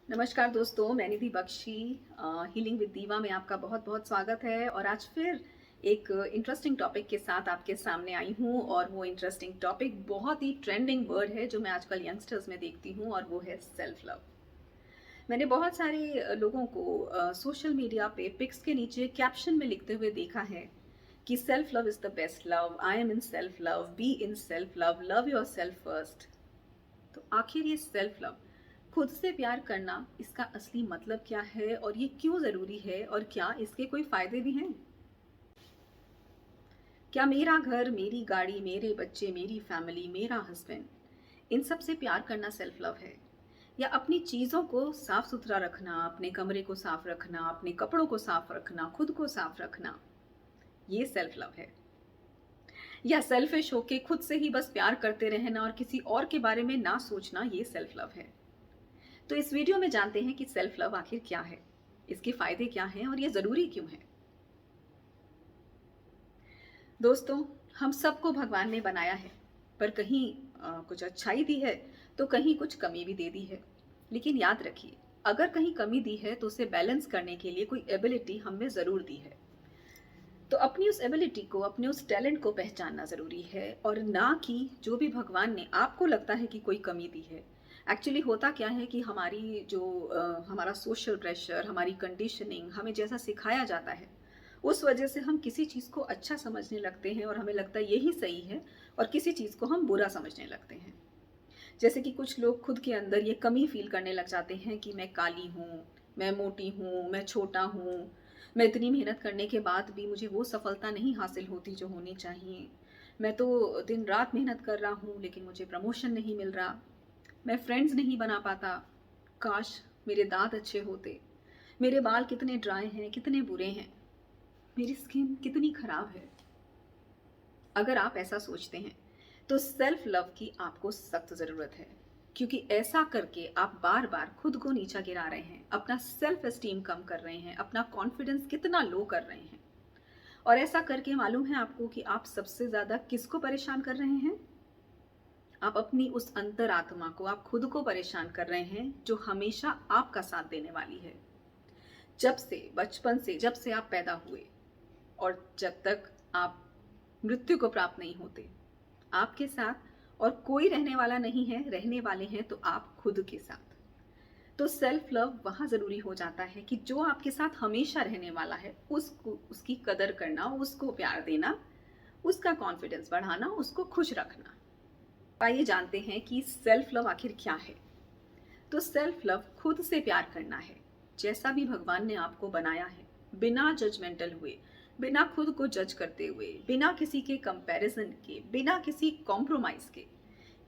नमस्कार दोस्तों, मैं निधि बख्शी। हीलिंग विद दीवा में आपका बहुत बहुत स्वागत है। और आज फिर एक इंटरेस्टिंग टॉपिक के साथ आपके सामने आई हूँ। और वो इंटरेस्टिंग टॉपिक बहुत ही ट्रेंडिंग वर्ड है जो मैं आजकल यंगस्टर्स में देखती हूँ, और वो है सेल्फ लव। मैंने बहुत सारे लोगों को सोशल मीडिया पे पिक्स के नीचे कैप्शन में लिखते हुए देखा है कि self love is the best love, I am in self love, be in self love, love your self first. तो आखिर ये सेल्फ लव, खुद से प्यार करना, इसका असली मतलब क्या है और ये क्यों ज़रूरी है, और क्या इसके कोई फ़ायदे भी हैं? क्या मेरा घर, मेरी गाड़ी, मेरे बच्चे, मेरी फैमिली, मेरा हस्बैंड, इन सब से प्यार करना सेल्फ लव है? या अपनी चीज़ों को साफ सुथरा रखना, अपने कमरे को साफ रखना, अपने कपड़ों को साफ रखना, खुद को साफ रखना, ये सेल्फ लव है? या सेल्फिश होके खुद से ही बस प्यार करते रहना और किसी और के बारे में ना सोचना, ये सेल्फ लव है? तो इस वीडियो में जानते हैं कि सेल्फ लव आखिर क्या है, इसके फायदे क्या हैं और ये ज़रूरी क्यों है। दोस्तों, हम सबको भगवान ने बनाया है, पर कहीं कुछ अच्छाई दी है तो कहीं कुछ कमी भी दे दी है। लेकिन याद रखिए, अगर कहीं कमी दी है तो उसे बैलेंस करने के लिए कोई एबिलिटी हमें ज़रूर दी है। तो अपनी उस एबिलिटी को, अपने उस टैलेंट को पहचानना ज़रूरी है, और ना कि जो भी भगवान ने आपको लगता है कि कोई कमी दी है। एक्चुअली होता क्या है कि हमारा सोशल प्रेशर, हमारी कंडीशनिंग, हमें जैसा सिखाया जाता है, उस वजह से हम किसी चीज़ को अच्छा समझने लगते हैं और हमें लगता है यही सही है, और किसी चीज़ को हम बुरा समझने लगते हैं। जैसे कि कुछ लोग खुद के अंदर ये कमी फ़ील करने लग जाते हैं कि मैं काली हूँ, मैं मोटी हूँ, मैं छोटा हूँ, मैं इतनी मेहनत करने के बाद भी मुझे वो सफलता नहीं हासिल होती जो होनी चाहिए। मैं तो दिन-रात मेहनत कर रहा हूँ लेकिन मुझे प्रमोशन नहीं मिल रहा। मैं फ्रेंड्स नहीं बना पाता। काश मेरे दाँत अच्छे होते। मेरे बाल कितने ड्राई हैं, कितने बुरे हैं। मेरी स्किन कितनी खराब है। अगर आप ऐसा सोचते हैं तो सेल्फ लव की आपको सख्त ज़रूरत है, क्योंकि ऐसा करके आप बार बार खुद को नीचा गिरा रहे हैं, अपना सेल्फ एस्टीम कम कर रहे हैं, अपना कॉन्फिडेंस कितना लो कर रहे हैं। और ऐसा करके मालूम है आपको कि आप सबसे ज़्यादा किसको परेशान कर रहे हैं? आप अपनी उस अंतरात्मा को, आप खुद को परेशान कर रहे हैं जो हमेशा आपका साथ देने वाली है। जब से, बचपन से, जब से आप पैदा हुए और जब तक आप मृत्यु को प्राप्त नहीं होते, आपके साथ और कोई रहने वाला नहीं है। रहने वाले हैं तो आप खुद के साथ। तो सेल्फ लव वहाँ ज़रूरी हो जाता है कि जो आपके साथ हमेशा रहने वाला है, उसको, उसकी कदर करना, उसको प्यार देना, उसका कॉन्फिडेंस बढ़ाना, उसको खुश रखना। आइए जानते हैं कि सेल्फ लव आखिर क्या है। तो सेल्फ लव खुद से प्यार करना है, जैसा भी भगवान ने आपको बनाया है, बिना जजमेंटल हुए, बिना खुद को जज करते हुए, बिना किसी के कंपैरिजन के, बिना किसी कॉम्प्रोमाइज के।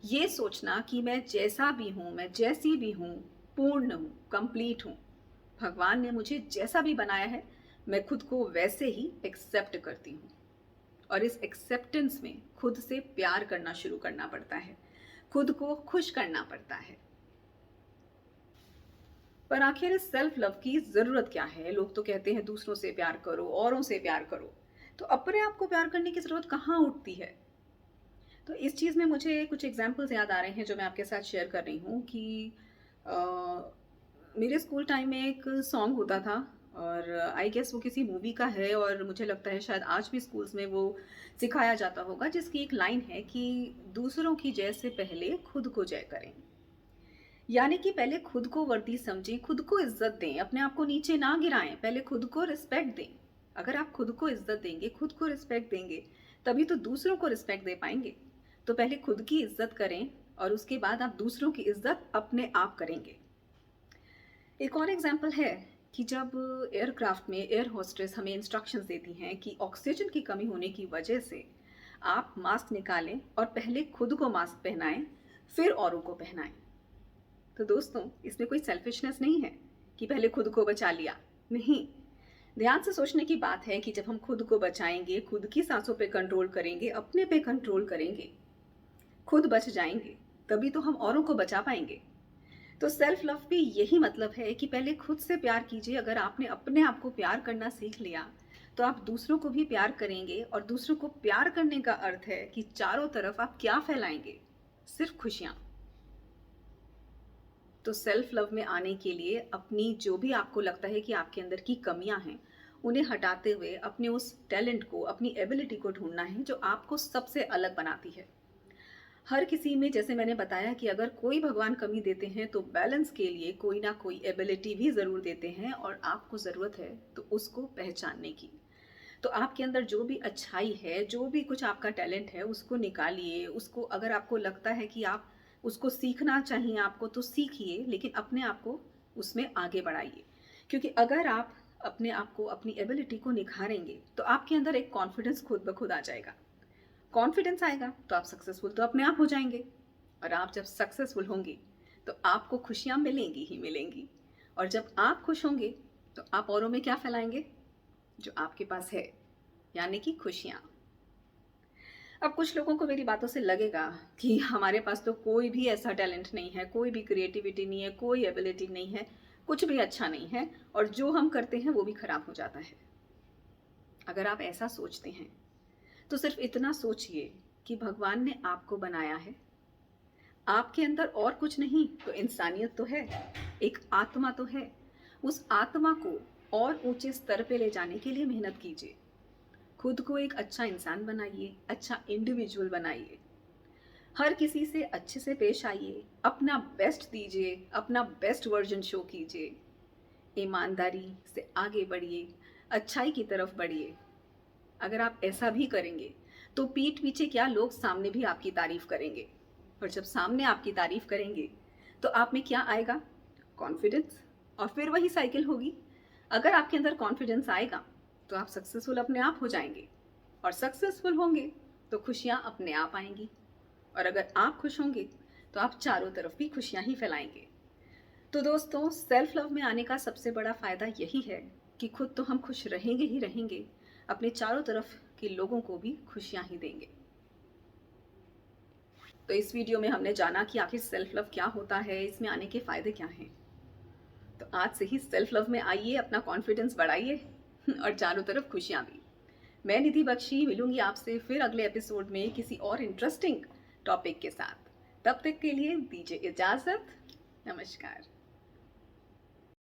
ये सोचना कि मैं जैसा भी हूँ, मैं जैसी भी हूँ, पूर्ण हूँ, कंप्लीट हूँ। भगवान ने मुझे जैसा भी बनाया है, मैं खुद को वैसे ही एक्सेप्ट करती हूँ। और इस एक्सेप्टेंस में खुद से प्यार करना शुरू करना पड़ता है, खुद को खुश करना पड़ता है। पर आखिर इस सेल्फ लव की ज़रूरत क्या है? लोग तो कहते हैं दूसरों से प्यार करो, औरों से प्यार करो। तो अपने आप को प्यार करने की ज़रूरत कहाँ उठती है? तो इस चीज़ में मुझे कुछ एग्ज़ाम्पल्स याद आ रहे हैं जो मैं आपके साथ शेयर कर रही हूँ कि अ, मेरे स्कूल टाइम में एक सॉन्ग होता था, और आई गेस वो किसी मूवी का है, और मुझे लगता है शायद आज भी स्कूल्स में वो सिखाया जाता होगा, जिसकी एक लाइन है कि दूसरों की जय से पहले खुद को जय करें। यानी कि पहले खुद को वर्दी समझें, खुद को इज्जत दें, अपने आप को नीचे ना गिराएं, पहले खुद को रिस्पेक्ट दें। अगर आप खुद को इज्जत देंगे, खुद को रिस्पेक्ट देंगे, तभी तो दूसरों को रिस्पेक्ट दे पाएंगे। तो पहले खुद की इज्जत करें, और उसके बाद आप दूसरों की इज्जत अपने आप करेंगे। एक और एग्जाम्पल है कि जब एयरक्राफ्ट में एयर होस्टेस हमें इंस्ट्रक्शंस देती हैं कि ऑक्सीजन की कमी होने की वजह से आप मास्क निकालें और पहले खुद को मास्क पहनाएं, फिर औरों को पहनाएं। तो दोस्तों, इसमें कोई सेल्फिशनेस नहीं है कि पहले खुद को बचा लिया। नहीं, ध्यान से सोचने की बात है कि जब हम खुद को बचाएंगे, खुद की सांसों पे कंट्रोल करेंगे, अपने पे कंट्रोल करेंगे, खुद बच जाएंगे, तभी तो हम औरों को बचा पाएंगे। तो सेल्फ लव भी यही मतलब है कि पहले खुद से प्यार कीजिए। अगर आपने अपने आप को प्यार करना सीख लिया, तो आप दूसरों को भी प्यार करेंगे, और दूसरों को प्यार करने का अर्थ है कि चारों तरफ आप क्या फैलाएंगे? सिर्फ खुशियां। तो सेल्फ लव में आने के लिए अपनी जो भी आपको लगता है कि आपके अंदर की कमियां हैं, उन्हें हटाते हुए अपने उस टैलेंट को, अपनी एबिलिटी को ढूंढना है जो आपको सबसे अलग बनाती है। हर किसी में, जैसे मैंने बताया कि अगर कोई भगवान कमी देते हैं तो बैलेंस के लिए कोई ना कोई एबिलिटी भी ज़रूर देते हैं, और आपको ज़रूरत है तो उसको पहचानने की। तो आपके अंदर जो भी अच्छाई है, जो भी कुछ आपका टैलेंट है, उसको निकालिए। उसको अगर आपको लगता है कि आप उसको सीखना चाहिए आपको, तो सीखिए, लेकिन अपने आप को उसमें आगे बढ़ाइए। क्योंकि अगर आप अपने आप को, अपनी एबिलिटी को निखारेंगे तो आपके अंदर एक कॉन्फिडेंस खुद ब खुद आ जाएगा। कॉन्फिडेंस आएगा तो आप सक्सेसफुल तो अपने आप हो जाएंगे, और आप जब सक्सेसफुल होंगे तो आपको खुशियाँ मिलेंगी ही मिलेंगी। और जब आप खुश होंगे तो आप औरों में क्या फैलाएंगे? जो आपके पास है, यानी कि खुशियाँ। अब कुछ लोगों को मेरी बातों से लगेगा कि हमारे पास तो कोई भी ऐसा टैलेंट नहीं है, कोई भी क्रिएटिविटी नहीं है, कोई एबिलिटी नहीं है, कुछ भी अच्छा नहीं है, और जो हम करते हैं वो भी खराब हो जाता है। अगर आप ऐसा सोचते हैं तो सिर्फ इतना सोचिए कि भगवान ने आपको बनाया है, आपके अंदर और कुछ नहीं तो इंसानियत तो है, एक आत्मा तो है। उस आत्मा को और ऊंचे स्तर पे ले जाने के लिए मेहनत कीजिए। खुद को एक अच्छा इंसान बनाइए, अच्छा इंडिविजुअल बनाइए, हर किसी से अच्छे से पेश आइए, अपना बेस्ट दीजिए, अपना बेस्ट वर्जन शो कीजिए, ईमानदारी से आगे बढ़िए, अच्छाई की तरफ बढ़िए। अगर आप ऐसा भी करेंगे तो पीठ पीछे क्या, लोग सामने भी आपकी तारीफ करेंगे, और जब सामने आपकी तारीफ करेंगे तो आप में क्या आएगा? कॉन्फिडेंस, और फिर वही साइकिल होगी। अगर आपके अंदर कॉन्फिडेंस आएगा तो आप सक्सेसफुल अपने आप हो जाएंगे, और सक्सेसफुल होंगे तो खुशियाँ अपने आप आएंगी, और अगर आप खुश होंगे तो आप चारों तरफ भी खुशियाँ ही फैलाएंगे। तो दोस्तों, सेल्फ लव में आने का सबसे बड़ा फ़ायदा यही है कि खुद तो हम खुश रहेंगे ही रहेंगे, अपने चारों तरफ के लोगों को भी खुशियाँ ही देंगे। तो इस वीडियो में हमने जाना कि आखिर सेल्फ लव क्या होता है, इसमें आने के फ़ायदे क्या हैं। तो आज से ही सेल्फ लव में आइए, अपना कॉन्फिडेंस बढ़ाइए और चारों तरफ खुशियाँ भी। मैं निधि बख्शी मिलूंगी आपसे फिर अगले एपिसोड में किसी और इंटरेस्टिंग टॉपिक के साथ। तब तक के लिए दीजिए इजाज़त। नमस्कार।